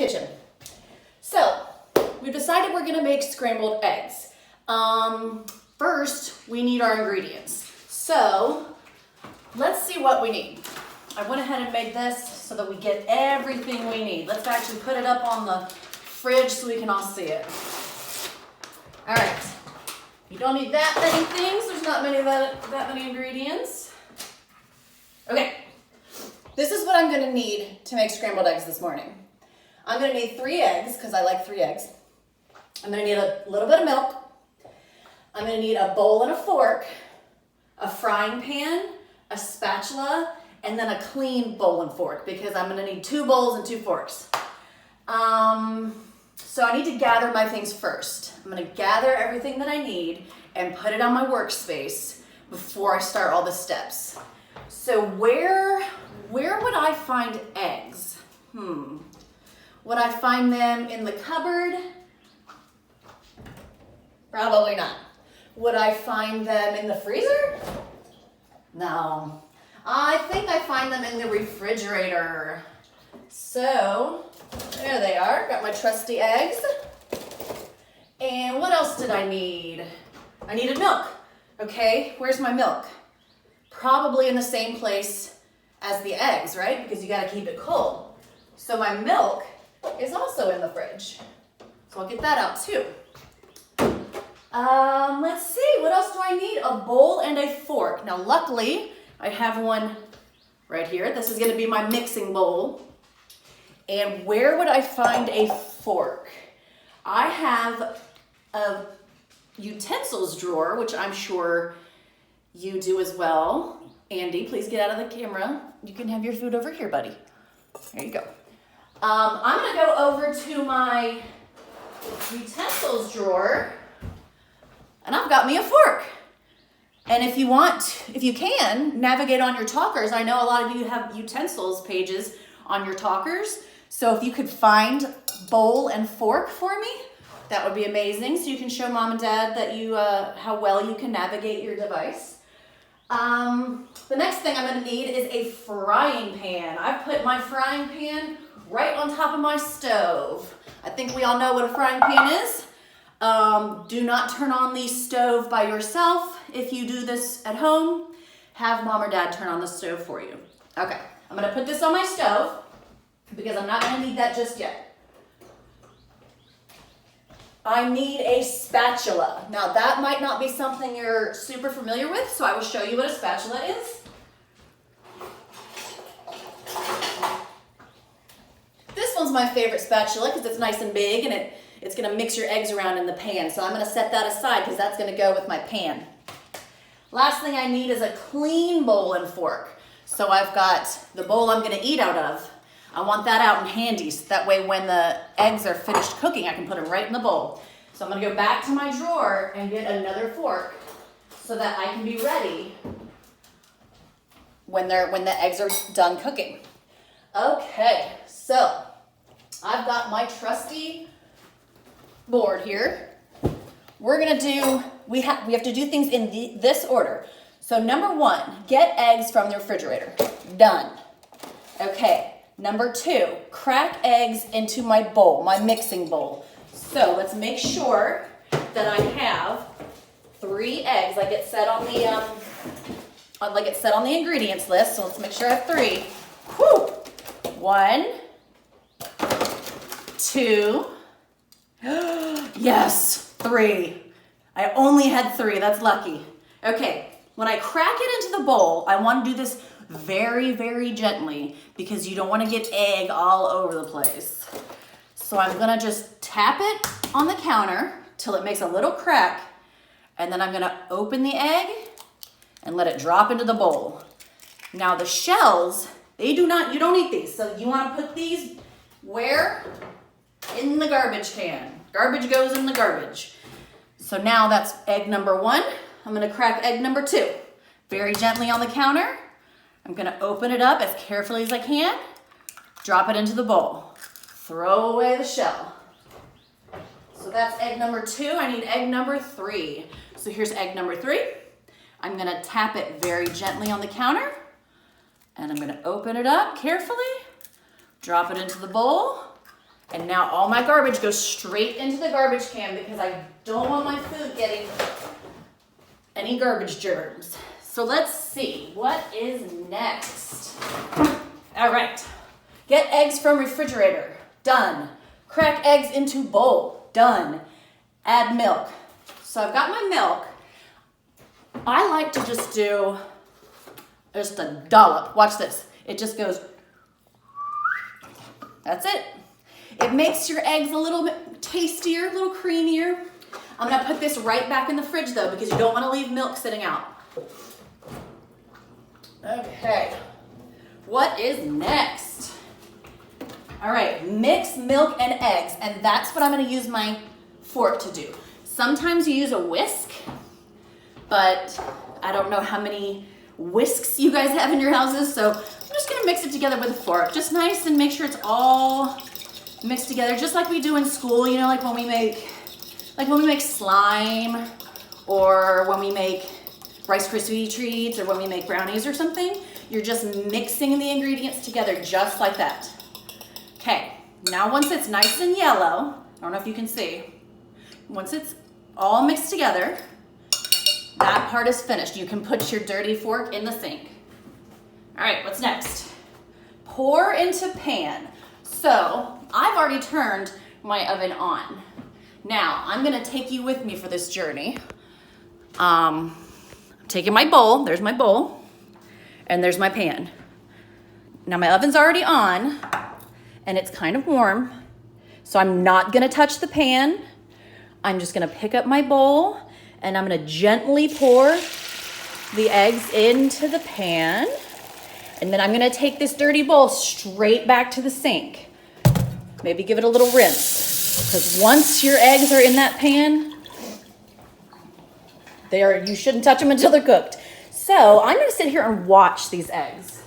kitchen. So, we've decided we're gonna make scrambled eggs. First, we need our ingredients. So, let's see what we need. I went ahead and made this so that we get everything we need. Let's actually put it up on the fridge so we can all see it. All right, you don't need that many things. There's not that many ingredients. Okay, this is what I'm gonna need to make scrambled eggs this morning. I'm gonna need 3 eggs, because I like 3 eggs. I'm gonna need a little bit of milk. I'm gonna need a bowl and a fork, a frying pan, a spatula, and then a clean bowl and fork, because I'm gonna need 2 bowls and 2 forks. So I need to gather my things first. I'm gonna gather everything that I need and put it on my workspace before I start all the steps. So where would I find eggs? Would I find them in the cupboard? Probably not. Would I find them in the freezer? No. I think I find them in the refrigerator. So, there they are. Got my trusty eggs. And what else did I need? I needed milk. Okay, where's my milk? Probably in the same place as the eggs, right? Because you gotta keep it cold. So my milk is also in the fridge. So I'll get that out too. Let's see, what else do I need? A bowl and a fork. Now luckily, I have one right here. This is gonna be my mixing bowl. And where would I find a fork? I have a utensils drawer, which I'm sure you do as well. Andy, please get out of the camera. You can have your food over here, buddy. There you go. I'm gonna go over to my utensils drawer, and I've got me a fork. And if you can, navigate on your talkers. I know a lot of you have utensils pages on your talkers. So if you could find bowl and fork for me, that would be amazing. So you can show mom and dad that you how well you can navigate your device. The next thing I'm gonna need is a frying pan. I've put my frying pan right on top of my stove. I think we all know what a frying pan is. Do not turn on the stove by yourself. If you do this at home, have mom or dad turn on the stove for you. Okay, I'm gonna put this on my stove because I'm not gonna need that just yet. I need a spatula. Now that might not be something you're super familiar with, so I will show you what a spatula is. This one's my favorite spatula because it's nice and big and it's gonna mix your eggs around in the pan. So I'm gonna set that aside because that's gonna go with my pan. Last thing I need is a clean bowl and fork. So I've got the bowl I'm gonna eat out of. I want that out and handy so that way when the eggs are finished cooking, I can put them right in the bowl. So I'm gonna go back to my drawer and get another fork so that I can be ready when the eggs are done cooking. Okay, so I've got my trusty board here. We're gonna do, we have to do things in this order. So number 1, get eggs from the refrigerator. Done. Okay. Number 2, crack eggs into my bowl, my mixing bowl. So let's make sure that I have 3 eggs, like it said on the ingredients list. So let's make sure I have 3. Whew. 1, 2. Yes, 3. I only had 3. That's lucky. Okay. When I crack it into the bowl, I want to do this very, very gently because you don't want to get egg all over the place. So I'm gonna just tap it on the counter till it makes a little crack, and then I'm gonna open the egg and let it drop into the bowl. Now the shells, you don't eat these, so you wanna put these where? In the garbage can. Garbage goes in the garbage. So now that's egg number 1. I'm gonna crack egg number 2. Very gently on the counter. I'm gonna open it up as carefully as I can, drop it into the bowl, throw away the shell. So that's egg number 2. I need egg number 3. So here's egg number 3. I'm gonna tap it very gently on the counter, and I'm gonna open it up carefully, drop it into the bowl, And now all my garbage goes straight into the garbage can because I don't want my food getting any garbage germs. So let's see, what is next? All right, get eggs from refrigerator, done. Crack eggs into bowl, done. Add milk. So I've got my milk. I like to just do just a dollop. Watch this. It just goes, that's it. It makes your eggs a little bit tastier, a little creamier. I'm gonna put this right back in the fridge though because you don't wanna leave milk sitting out. Okay, what is next? All right, mix milk and eggs, and that's what I'm gonna use my fork to do. Sometimes you use a whisk, but I don't know how many whisks you guys have in your houses, so I'm just gonna mix it together with a fork. Just nice and make sure it's all mixed together, just like we do in school, you know, like when we make slime, or when we make Rice Krispie treats, or when we make brownies or something. You're just mixing the ingredients together just like that. Okay, now once it's nice and yellow, I don't know if you can see, once it's all mixed together, that part is finished. You can put your dirty fork in the sink. All right, what's next? Pour into pan. So I've already turned my oven on. Now I'm gonna take you with me for this journey. I'm taking my bowl, there's my bowl, and there's my pan. Now my oven's already on, and it's kind of warm, so I'm not gonna touch the pan. I'm just gonna pick up my bowl, and I'm gonna gently pour the eggs into the pan, and then I'm gonna take this dirty bowl straight back to the sink. Maybe give it a little rinse, because once your eggs are in that pan, you shouldn't touch them until they're cooked. So I'm gonna sit here and watch these eggs.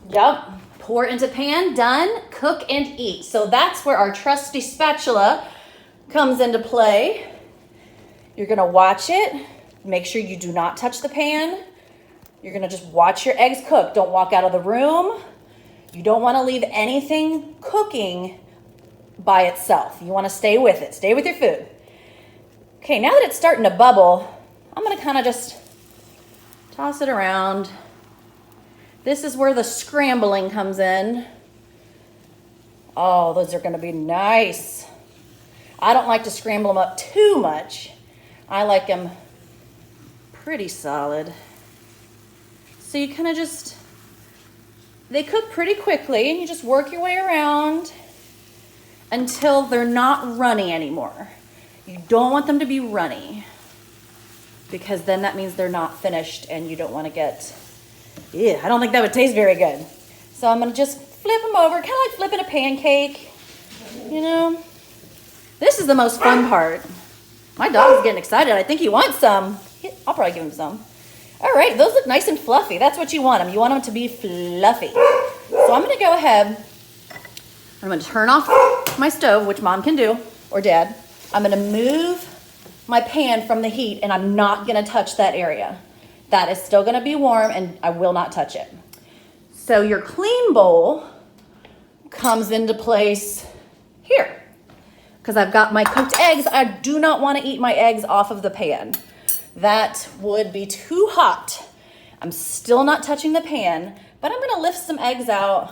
Yep, pour into pan, done, cook and eat. So that's where our trusty spatula comes into play. You're gonna watch it, make sure you do not touch the pan. You're gonna just watch your eggs cook. Don't walk out of the room. You don't wanna leave anything cooking by itself. You wanna stay with it, stay with your food. Okay, now that it's starting to bubble, I'm gonna kinda just toss it around. This is where the scrambling comes in. Oh, those are gonna be nice. I don't like to scramble them up too much. I like them pretty solid. So you kind of just, they cook pretty quickly, and you just work your way around until they're not runny anymore. You don't want them to be runny, because then that means they're not finished and you don't want to get, I don't think that would taste very good. So I'm gonna just flip them over, kind of like flipping a pancake, you know? This is the most fun part. My dog's getting excited. I think he wants some. I'll probably give him some. All right, those look nice and fluffy. That's what you want them. You want them to be fluffy. So I'm gonna go ahead, I'm gonna turn off my stove, which Mom can do, or Dad. I'm gonna move my pan from the heat, and I'm not gonna touch that area. That is still gonna be warm, and I will not touch it. So your clean bowl comes into place here. Because I've got my cooked eggs, I do not wanna eat my eggs off of the pan. That would be too hot. I'm still not touching the pan, but I'm gonna lift some eggs out.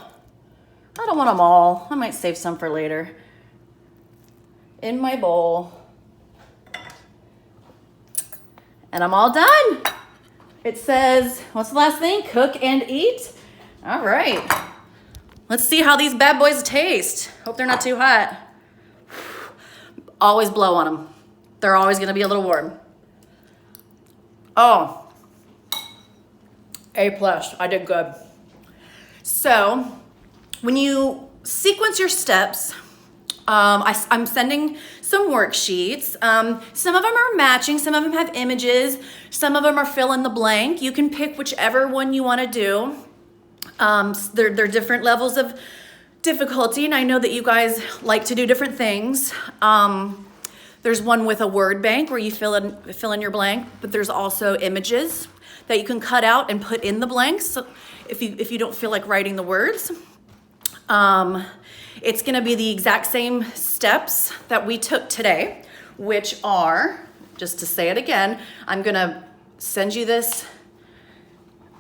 I don't want them all. I might save some for later. In my bowl. And I'm all done. It says, what's the last thing? Cook and eat. All right. Let's see how these bad boys taste. Hope they're not too hot. Always blow on them. They're always gonna be a little warm. Oh, A+, I did good. So when you sequence your steps, I'm sending some worksheets. Some of them are matching, some of them have images, some of them are fill in the blank. You can pick whichever one you wanna do. They're different levels of difficulty, and I know that you guys like to do different things. There's one with a word bank where you fill in your blank, but there's also images that you can cut out and put in the blanks if you don't feel like writing the words. It's gonna be the exact same steps that we took today, which are, just to say it again, I'm gonna send you this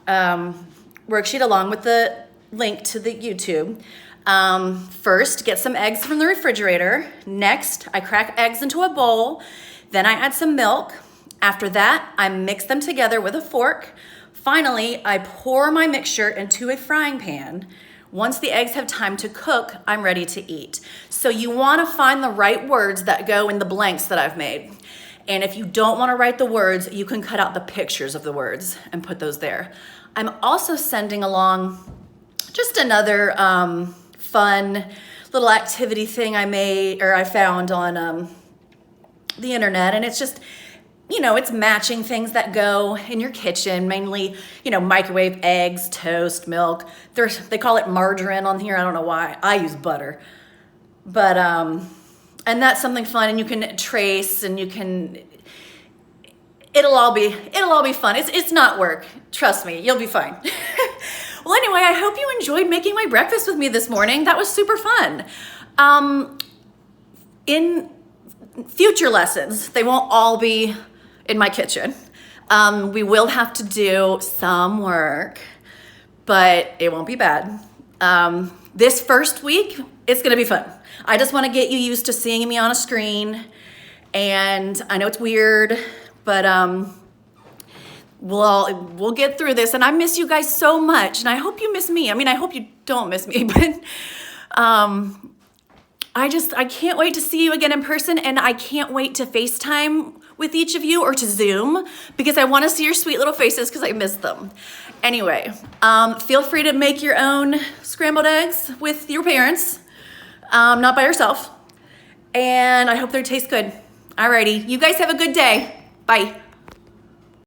worksheet along with the link to the YouTube. First, get some eggs from the refrigerator. Next, I crack eggs into a bowl. Then I add some milk. After that, I mix them together with a fork. Finally, I pour my mixture into a frying pan. Once the eggs have time to cook, I'm ready to eat. So you wanna find the right words that go in the blanks that I've made. And if you don't wanna write the words, you can cut out the pictures of the words and put those there. I'm also sending along just another fun little activity thing I found on the internet, and it's just, you know, it's matching things that go in your kitchen, mainly, you know, microwave eggs, toast, milk. They call it margarine on here. I don't know why. I use butter. But, and that's something fun, and you can trace, and you can, it'll all be fun. It's not work. Trust me, you'll be fine. Well, anyway, I hope you enjoyed making my breakfast with me this morning. That was super fun. In future lessons, they won't all be in my kitchen. We will have to do some work, but it won't be bad. This first week, it's gonna be fun. I just wanna get you used to seeing me on a screen, and I know it's weird, but we'll get through this, and I miss you guys so much, and I hope you miss me. I mean, I hope you don't miss me, but I can't wait to see you again in person, and I can't wait to FaceTime with each of you or to Zoom, because I want to see your sweet little faces because I miss them. Anyway, feel free to make your own scrambled eggs with your parents, not by yourself, and I hope they taste good. Alrighty, you guys have a good day. Bye.